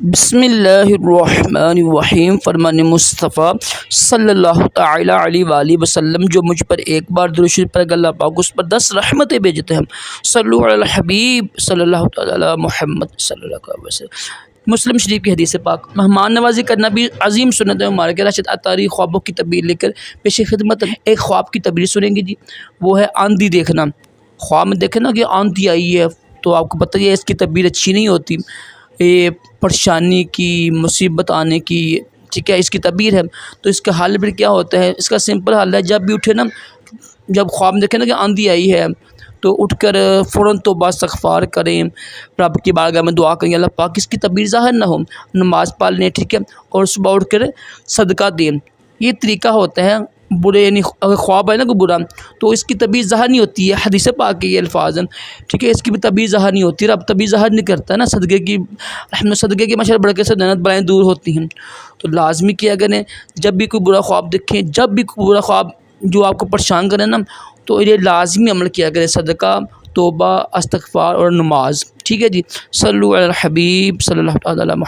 बिस्मिल्लाहिर्रहमानिर्रहीम। फरमान मुस्तफ़ा सल्लल्लाहु तआला अलैहि वसल्लम जो मुझ पर एक बार दुरूद शरीफ पर अल्लाह पाक उस पर 10 रहमतें भेजते हैं। सल्लु अला हबीब सल्लल्लाहु तआला अला मुहम्मद सल्लल्लाहु अलैहि वसल्लम। मुस्लिम शरीफ की हदीस पाक। मेहमान नवाजी करना भी अजीम सुन्नत है हमारे के। राशिद अतारी ख्वाबों की तबीर लेकर पेश खिदमत एक ख्वाब की तबीर सुनेंगे जी। वो है आंधी देखना। ख्वाब में देखे ना कि आंधी आई है तो आपको पता ही है इसकी तबीर अच्छी नहीं होती, ये परेशानी की, मुसीबत आने की, ठीक है, इसकी तबीर है। तो इसका हल फिर क्या होता है? इसका सिंपल हल है, जब भी उठे ना, जब ख्वाब में देखें ना कि आंधी आई है तो उठकर फ़ौरन तौबा इस्तग़फ़ार करें, रब की बारगाह में दुआ करें अल्लाह पाक इसकी तबीर ज़ाहिर ना हो, नमाज़ पढ़ लें, ठीक है, और सुबह उठकर सदका दें। ये तरीका होता है। बुरे यानी अगर ख्वाब है ना कोई बुरा तो इसकी तबीर ज़ाहिर नहीं होती है। हदीस पाक के ये अल्फाज हैं, ठीक है, इसकी भी तबीर ज़ाहिर नहीं होती। रब तबीर ज़ाहिर नहीं करता है ना, सदक़े की रहमत, सदक़े की माशाअल्लाह बरकत से जन्नत बलाएँ दूर होती हैं। तो लाज़मी किया करें, जब भी कोई बुरा ख्वाब देखें, जब भी कोई बुरा ख्वाब जो आपको परेशान करे ना, तो ये लाज़मी अमल किया करें, सदका, तौबा, इस्तग़फ़ार और नमाज़, ठीक है जी। सल्लु अला हबीब सल्लल्लाहु अलैहि वसल्लम।